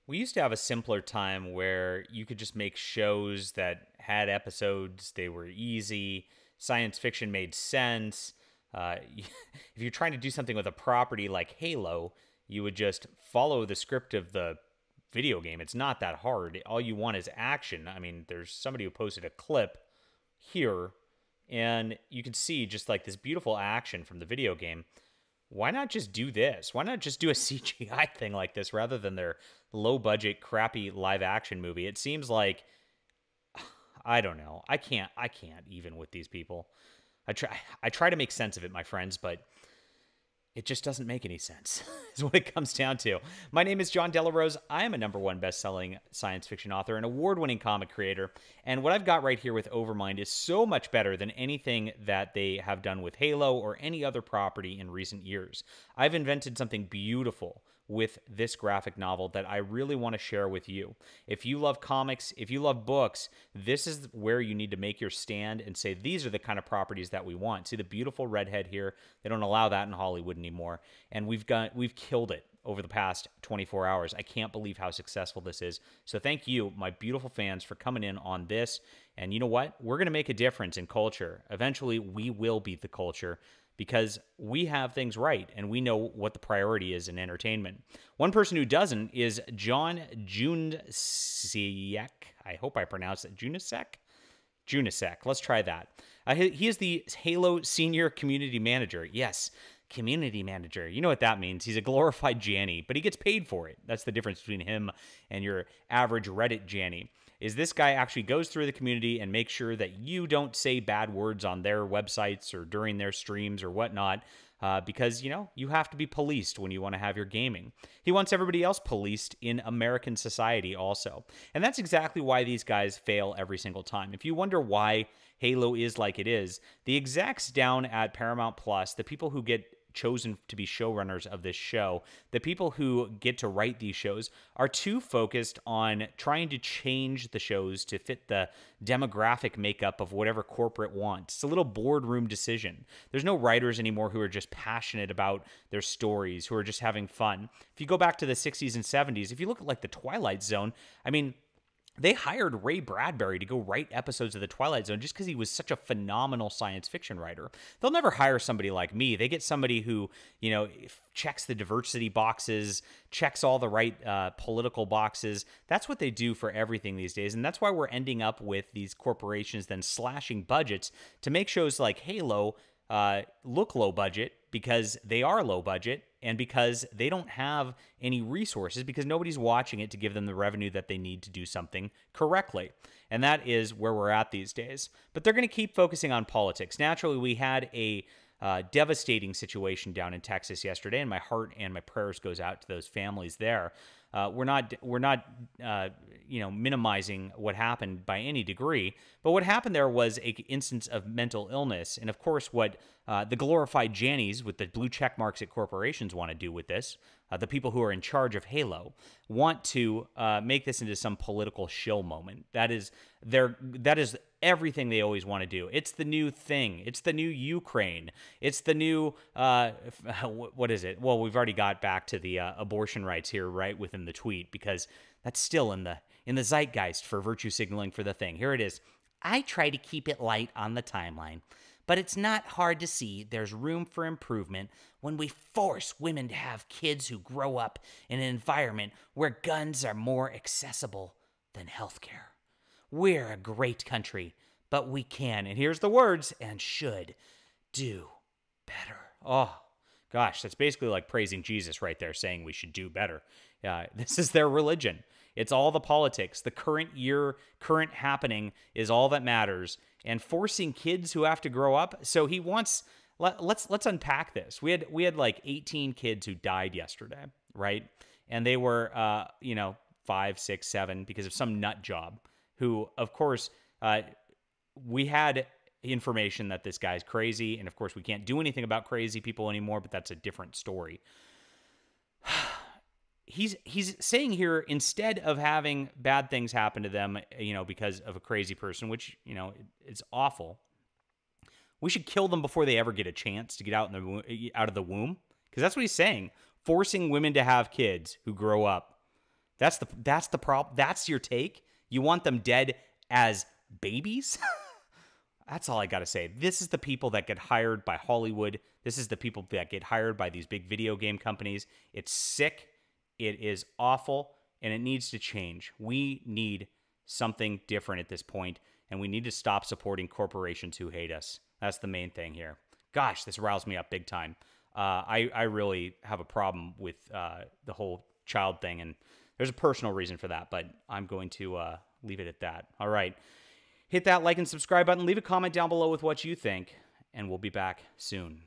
We used to have a simpler time where you could just make shows that had episodes, they were easy, science fiction made sense. If you're trying to do something with a property like Halo, you would just follow the script of the video game. It's not that hard. All you want is action. I mean, there's somebody who posted a clip here, and you can see just like this beautiful action from the video game. Why not just do this? Why not just do a CGI thing like this rather than their low budget, crappy live action movie? It seems like I don't know. I can't even with these people. I try to make sense of it, my friends, but it just doesn't make any sense, is what it comes down to. My name is John Delarose. I am a #1 best-selling science fiction author and award-winning comic creator. And what I've got right here with Overmind is so much better than anything that they have done with Halo or any other property in recent years. I've invented something beautiful with this graphic novel that I really want to share with you. If you love comics, if you love books, this is where you need to make your stand and say, these are the kind of properties that we want. See the beautiful redhead here? They don't allow that in Hollywood anymore. And we've killed it over the past 24 hours. I can't believe how successful this is. So thank you, my beautiful fans, for coming in on this. And you know what? We're going to make a difference in culture. Eventually, we will beat the culture, because we have things right and we know what the priority is in entertainment. One person who doesn't is John Junasiek. I hope I pronounced it. Junasek? Junasek. Let's try that. He is the Halo Senior Community Manager. Yes, community manager. You know what that means. He's a glorified Janny, but he gets paid for it. That's the difference between him and your average Reddit Janny. Is this guy actually goes through the community and makes sure that you don't say bad words on their websites or during their streams or whatnot, because, you know, you have to be policed when you want to have your gaming. He wants everybody else policed in American society also. And that's exactly why these guys fail every single time. If you wonder why Halo is like it is, the execs down at Paramount Plus, the people who get chosen to be showrunners of this show, the people who get to write these shows, are too focused on trying to change the shows to fit the demographic makeup of whatever corporate wants. It's a little boardroom decision. There's no writers anymore who are just passionate about their stories, who are just having fun. If you go back to the 60s and 70s, if you look at like the Twilight Zone, I mean, they hired Ray Bradbury to go write episodes of The Twilight Zone just because he was such a phenomenal science fiction writer. They'll never hire somebody like me. They get somebody who, you know, checks the diversity boxes, checks all the right political boxes. That's what they do for everything these days. And that's why we're ending up with these corporations then slashing budgets to make shows like Halo look low budget, because they are low budget and because they don't have any resources, because nobody's watching it to give them the revenue that they need to do something correctly. And that is where we're at these days. But they're going to keep focusing on politics. Naturally, we had a devastating situation down in Texas yesterday, and my heart and my prayers goes out to those families there. We're not minimizing what happened by any degree, but what happened there was an instance of mental illness, and of course, what the glorified Jannies with the blue check marks at corporations want to do with this, the people who are in charge of Halo, want to make this into some political shill moment. That is everything they always want to do. It's the new thing. It's the new Ukraine. It's the new, what is it? Well, we've already got back to the abortion rights here, right, within the tweet, because that's still in the zeitgeist for virtue signaling for the thing. Here it is. I try to keep it light on the timeline, but it's not hard to see there's room for improvement when we force women to have kids who grow up in an environment where guns are more accessible than healthcare. We're a great country, but we can, and here's the words, and should do better. Oh, gosh, that's basically like praising Jesus right there, saying we should do better. This is their religion. It's all the politics. The current year, current happening is all that matters, and forcing kids who have to grow up. So he wants. Let's unpack this. We had like 18 kids who died yesterday, right? And they were 5, 6, 7 because of some nut job. Who, of course, we had information that this guy's crazy, and of course, we can't do anything about crazy people anymore. But that's a different story. He's saying here, instead of having bad things happen to them, because of a crazy person, which, it's awful, we should kill them before they ever get a chance to get out of the womb, because that's what he's saying. Forcing women to have kids who grow up. That's the problem. That's your take. You want them dead as babies? That's all I got to say. This is the people that get hired by Hollywood. This is the people that get hired by these big video game companies. It's sick. It is awful, and it needs to change. We need something different at this point, and we need to stop supporting corporations who hate us. That's the main thing here. Gosh, this riles me up big time. I really have a problem with the whole child thing, and there's a personal reason for that, but I'm going to leave it at that. All right. Hit that like and subscribe button. Leave a comment down below with what you think, and we'll be back soon.